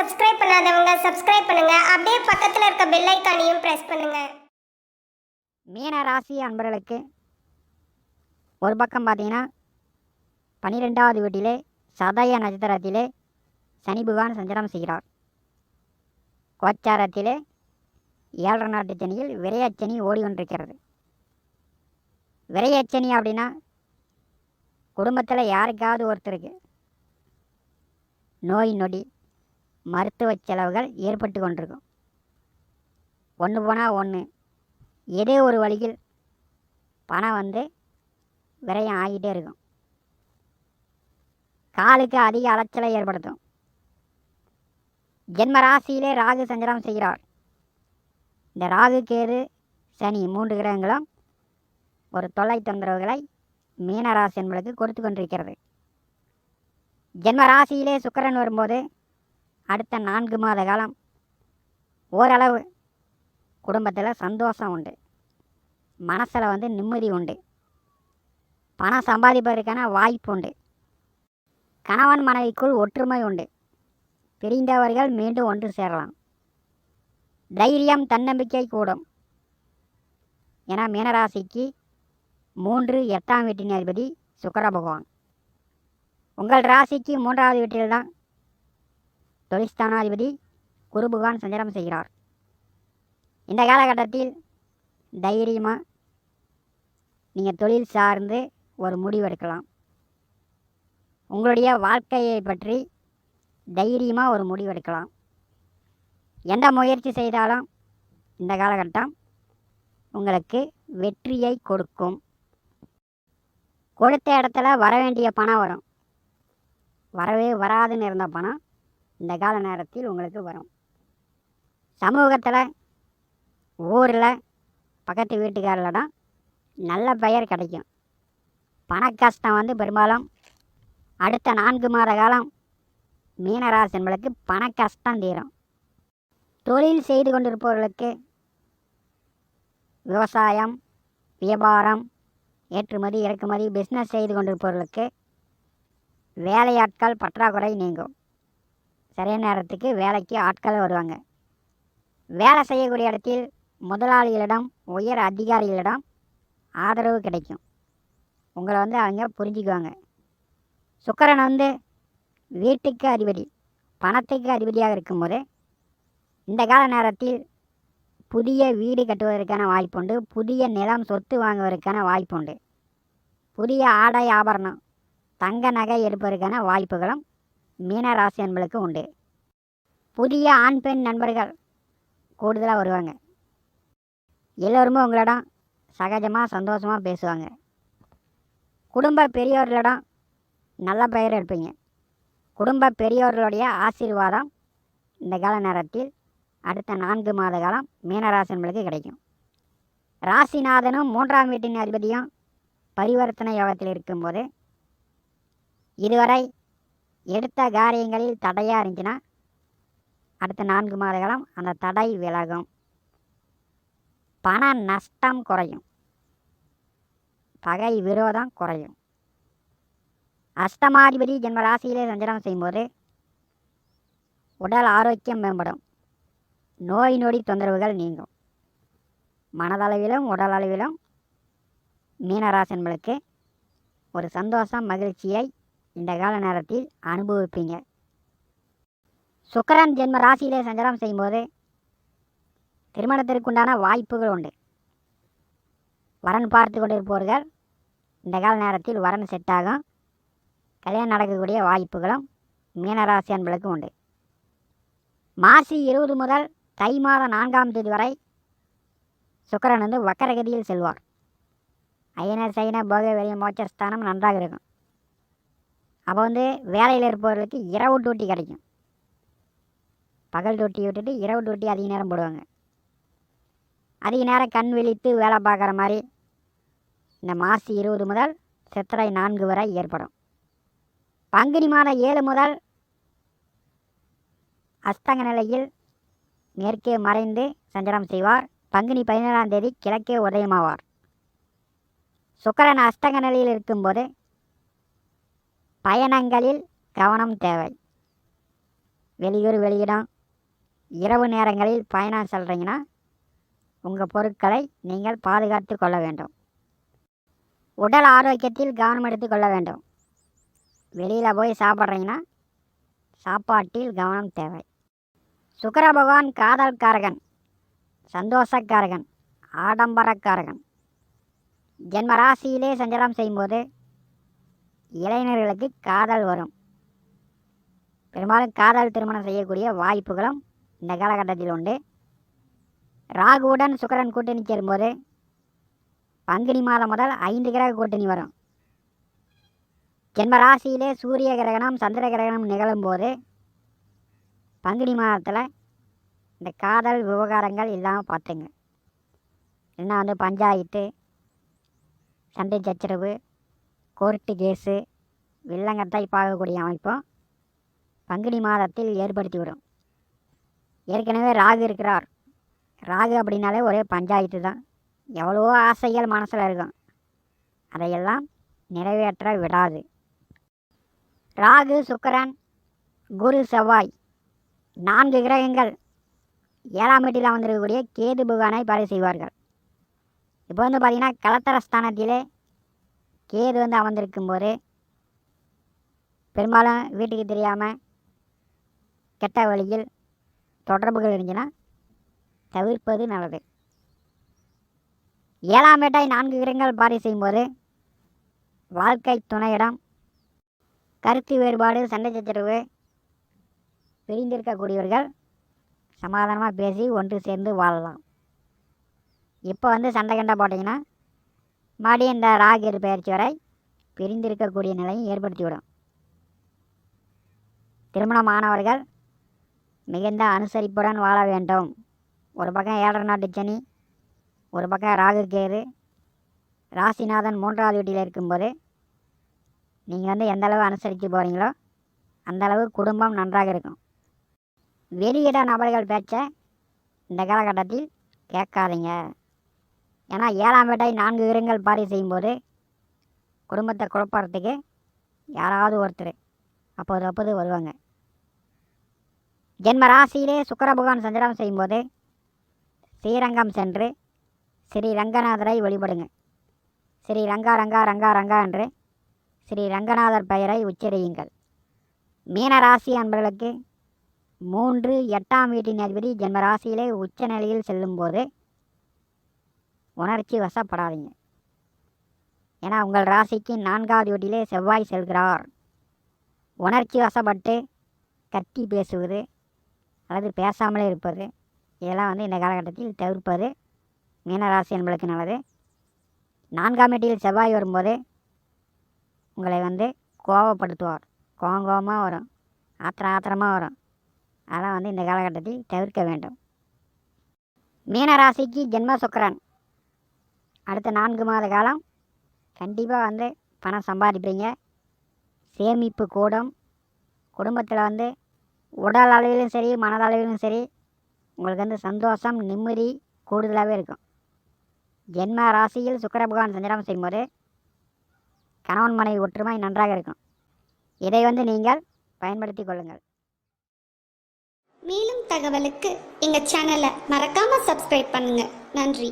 Subscribe பண்ணாதவங்க subscribe பண்ணுங்க. அப்படியே பக்கத்துல இருக்க பெல் ஐகானையும் பிரஸ் பண்ணுங்க. மீன ராசி அன்பர்களுக்கு ஒரு பக்கம் பார்த்தீங்கன்னா 12வது வீட்டிலே சதய நட்சத்திரத்திலே சனி பகவான் சஞ்சாரம் செய்கிறார். கோச்சாரத்திலே 7 நாட்டு சனியில் விரையச்சனி ஓடிக்கொண்டிருக்கிறது. விரையச்சனி அப்படின்னா குடும்பத்தில் யாருக்காவது ஒருத்தருக்கு நோய் நொடி மருத்துவ செலவுகள் ஏற்பட்டு கொண்டிருக்கும். ஒன்று போனால் ஒன்று ஏதோ ஒரு வழியில் பணம் விரயம் ஆகிட்டே இருக்கும். காலுக்கு அதிக அலைச்சலை ஏற்படுத்தும். ஜென்ம ராசியிலே ராகு சஞ்சாரம் செய்கிறார். இந்த ராகு கேது சனி 3 கிரகங்களும் ஒரு தொல்லை தொந்தரவுகளை மீனராசி என்பதற்கு கொடுத்து கொண்டிருக்கிறது. ஜென்ம ராசியிலே சுக்கிரன் வரும்போது அடுத்த 4 மாத காலம் ஓரளவு குடும்பத்தில் சந்தோஷம் உண்டு, மனசில் நிம்மதி உண்டு, பணம் சம்பாதிப்பதற்கான வாய்ப்பு உண்டு, கணவன் மனைவிக்குள் ஒற்றுமை உண்டு, பிரிந்தவர்கள் மீண்டும் ஒன்று சேரலாம், தைரியம் தன்னம்பிக்கை கூடும். ஏன்னா மீனராசிக்கு 3 8ஆம் வீட்டின் அதிபதி சுக்கிர பகவான். உங்கள் ராசிக்கு 3வது வீட்டில்தான் தொழில்ஸ்தானாதிபதி குரு பகவான் சஞ்சாரம் செய்கிறார். இந்த காலகட்டத்தில் தைரியமாக நீங்கள் தொழில் சார்ந்து ஒரு முடிவு எடுக்கலாம். உங்களுடைய வாழ்க்கையை பற்றி தைரியமாக ஒரு முடிவு எடுக்கலாம். எந்த முயற்சி செய்தாலும் இந்த காலகட்டம் உங்களுக்கு வெற்றியை கொடுக்கும். கொடுத்த இடத்துல வர வேண்டிய பணம் வரும். வரவே வராதுன்னு இருந்த பணம் இந்த கால நேரத்தில் உங்களுக்கு வரும். சமூகத்தில் ஊரில் பக்கத்து வீட்டுக்காரர்களிடம் நல்ல பெயர் கிடைக்கும். பண கஷ்டம் பெரும்பாலும் அடுத்த 4 மாத காலம் மீனராசி என்பதற்கு பண கஷ்டம் தீரும். தொழில் செய்து கொண்டிருப்பவர்களுக்கு விவசாயம், வியாபாரம், ஏற்றுமதி இறக்குமதி பிஸ்னஸ் செய்து கொண்டிருப்பவர்களுக்கு வேலையாட்கள் பற்றாக்குறை நீங்கும். சரியான நேரத்துக்கு வேலைக்கு ஆட்கள் வருவாங்க. வேலை செய்யக்கூடிய இடத்தில் முதலாளிகளிடம் உயர் அதிகாரிகளிடம் ஆதரவு கிடைக்கும். உங்களை அவங்க புரிஞ்சுக்குவாங்க. சுக்கிரன் வீட்டுக்கு அதிபதி, பணத்துக்கு அதிபதியாக இருக்கும்போது இந்த கால நேரத்தில் புதிய வீடு கட்டுவதற்கான வாய்ப்புண்டு, புதிய நிலம் சொத்து வாங்குவதற்கான வாய்ப்புண்டு, புதிய ஆடை ஆபரணம் தங்க நகை எடுப்பதற்கான வாய்ப்புகளும் மீனராசி என்பளுக்கு உண்டு. புதிய ஆண் பெண் நண்பர்கள் கூடுதலாக வருவாங்க. எல்லோருமே உங்களிடம் சகஜமாக சந்தோஷமாக பேசுவாங்க. குடும்ப பெரியோர்களிடம் நல்ல பெயர் எடுப்பீங்க. குடும்ப பெரியோர்களுடைய ஆசீர்வாதம் இந்த கால நேரத்தில் அடுத்த 4 மாத காலம் மீனராசி என்பளுக்கு கிடைக்கும். ராசிநாதனும் 3ஆம் வீட்டின் அதிபதியும் பரிவர்த்தனை யோகத்தில் இருக்கும்போது இதுவரை எடுத்த காரியங்களில் தடையாக இருந்துச்சுன்னா அடுத்த 4 மாத காலம் அந்த தடை விலகும். பண நஷ்டம் குறையும், பகை விரோதம் குறையும். அஷ்டமாதிபதி ஜென்ம ராசியிலே சஞ்சாரம் செய்யும்போது உடல் ஆரோக்கியம் மேம்படும், நோய் நொடி தொந்தரவுகள் நீங்கும். மனதளவிலும் உடல் அளவிலும் மீனராசி என்பளுக்கு ஒரு சந்தோஷம் மகிழ்ச்சியை இந்த கால நேரத்தில் அனுபவிப்பீங்க. சுக்கிரன் ஜென்ம ராசியிலே சஞ்சாரம் செய்யும்போது திருமணத்திற்குண்டான வாய்ப்புகள் உண்டு. வரன் பார்த்து கொண்டிருப்பவர்கள் இந்த கால நேரத்தில் வரன் செட் ஆகும். கல்யாணம் நடக்கக்கூடிய வாய்ப்புகளும் மீனராசி என்பளுக்கு உண்டு. மாசி 20 முதல் தை மாதம் 4ஆம் தேதி வரை சுக்கிரன் வக்கரகதியில் செல்வார். அயன சைன போக வெளிய மோட்சஸ்தானம் நன்றாக இருக்கும். அப்போ வேலையில் இருப்பவர்களுக்கு இரவு டூட்டி கிடைக்கும். பகல் டூட்டி விட்டுட்டு இரவு டூட்டி அதிக நேரம் போடுவாங்க. அதிக நேரம் கண் விழித்து வேலை பார்க்குற மாதிரி இந்த மாசி 20 முதல் சித்திரை 4 வரை ஏற்படும். பங்குனி மாதம் 7 முதல் அஸ்தங்க நிலையில் மேற்கே மறைந்து சஞ்சாரம் செய்வார். பங்குனி 17ஆம் தேதி கிழக்கே உதயமாவார். சுக்கிரன் அஸ்தங்க நிலையில் இருக்கும்போது பயணங்களில் கவனம் தேவை. வெளியூர் வெளியிடம் இரவு நேரங்களில் பயணம் செல்கிறீங்கன்னா உங்கள் பொருட்களை நீங்கள் பாதுகாத்து கொள்ள வேண்டும். உடல் ஆரோக்கியத்தில் கவனம் எடுத்து கொள்ள வேண்டும். வெளியில் போய் சாப்பிட்றீங்கன்னா சாப்பாட்டில் கவனம் தேவை. சுக்கிர பகவான் காதல்காரகன், சந்தோஷக்காரகன், ஆடம்பரக்காரகன். ஜென்ம ராசியிலே சஞ்சாரம் செய்யும்போது இளைஞர்களுக்கு காதல் வரும். பெரும்பாலும் காதல் திருமணம் செய்யக்கூடிய வாய்ப்புகளும் இந்த காலகட்டத்தில் உண்டு. ராகுவுடன் சுக்கிரன் கூட்டணி சேரும்போது பங்குனி மாதம் முதல் 5 கிரக கூட்டணி வரும். ஜென்ம ராசியிலே சூரிய கிரகணம் சந்திர கிரகணம் நிகழும்போது பங்குனி மாதத்தில் இந்த காதல் விவகாரங்கள் இல்லாமல் பார்த்துங்க. இல்லைன்னா வந்து பஞ்சாயத்து, சண்டை சச்சரவு, கோர்ட்டு கேஸு, வில்லங்கத்தை பார்க்கக்கூடிய அமைப்பும் பங்குனி மாதத்தில் ஏற்படுத்திவிடும். ஏற்கனவே ராகு இருக்கிறார். ராகு அப்படின்னாலே ஒரே பஞ்சாயத்து தான். எவ்வளவோ ஆசைகள் மனசில் இருக்கும், அதையெல்லாம் நிறைவேற்ற விடாது. ராகு, சுக்கிரன், குரு, செவ்வாய் 4 கிரகங்கள் 7ஆம் வீட்டில் அமர்ந்திருக்கக்கூடிய கேது பகவானை பறை செய்வார்கள். இப்போ வந்து பார்த்திங்கன்னா கலத்தரஸ்தானத்திலே கேது வந்து அமர்ந்திருக்கும் போது பெரும்பாலும் வீட்டுக்கு தெரியாமல் கெட்ட வழியில் தொடர்புகள் இருந்துச்சுன்னா தவிர்ப்பது நல்லது. 7ஆம் வீட்டை 4 கிரகங்கள் பாரி செய்யும்போது வாழ்க்கை துணையிடம் கருத்து வேறுபாடு, சண்டை சச்சரவு, பிரிந்திருக்கக்கூடியவர்கள் சமாதானமாக பேசி ஒன்று சேர்ந்து வாழலாம். இப்போ வந்து சண்டை கண்டை போட்டிங்கன்னா மறுபடியும் இந்த ராகு பயிற்சி வரை பிரிந்திருக்கக்கூடிய நிலையை ஏற்படுத்திவிடும். திருமணமானவர்கள் மிகுந்த அனுசரிப்புடன் வாழ வேண்டும். ஒரு பக்கம் 7.5 நாட்டு சனி, ஒரு பக்கம் ராகு கேது, ராசிநாதன் 3ஆவது வீட்டில் இருக்கும்போது நீங்கள் வந்து எந்தளவு அனுசரித்து போகிறீங்களோ அந்தளவு குடும்பம் நன்றாக இருக்கும். வெளியிட நபர்கள் பேச்சை இந்த காலகட்டத்தில் கேட்காதீங்க. ஏன்னா 7ஆம் வீட்டை 4 கிரகங்கள் பாரி செய்யும்போது குடும்பத்தை குழப்பறதுக்கு யாராவது ஒருத்தர் அப்போது வருவாங்க. ஜென்ம ராசியிலே சுக்கிர பகவான் சஞ்சாரம் செய்யும்போது ஸ்ரீரங்கம் சென்று ஸ்ரீ ரங்கநாதரை வழிபடுங்க. ஸ்ரீ ரங்கா ரங்கா ரங்கா ரங்கா என்று ஸ்ரீ ரங்கநாதர் பெயரை உச்சரியுங்கள். மீன ராசி அன்பர்களுக்கு 3, 8ஆம் வீட்டின் அதிபதி ஜென்ம ராசியிலே உச்ச நிலையில் செல்லும்போது உணர்ச்சி வசப்படாதீங்க. ஏன்னா உங்கள் ராசிக்கு 4ஆவது வீட்டிலே செவ்வாய் செல்கிறார். உணர்ச்சி வசப்பட்டு கத்தி பேசுவது அல்லது பேசாமலே இருப்பது, இதெல்லாம் வந்து இந்த காலகட்டத்தில் தவிர்ப்பது மீனராசி என்பதற்கு நல்லது. 4ஆம் வீட்டில் செவ்வாய் வரும்போது உங்களை வந்து கோபப்படுத்துவார். கோபமாக வரும், ஆத்திரமாக வரும். அதெல்லாம் வந்து இந்த காலகட்டத்தில் தவிர்க்க வேண்டும். மீனராசிக்கு ஜென்ம சுக்கிரன் அடுத்த 4 மாத காலம் கண்டிப்பாக வந்து பணம் சம்பாதிப்பீங்க. சேமிப்பு கூடும். குடும்பத்தில் வந்து உடல் அளவிலும் சரி மனதளவிலும் சரி உங்களுக்கு வந்து சந்தோஷம், நிம்மதி கூடுதலாகவே இருக்கும். ஜென்ம ராசியில் சுக்கிர பகவான் சஞ்சாரம் செய்யும்போது கணவன் மனைவி ஒற்றுமை நன்றாக இருக்கும். இதை வந்து நீங்கள் பயன்படுத்தி கொள்ளுங்கள். மேலும் தகவலுக்கு எங்கள் சேனலை மறக்காமல் சப்ஸ்கிரைப் பண்ணுங்கள். நன்றி.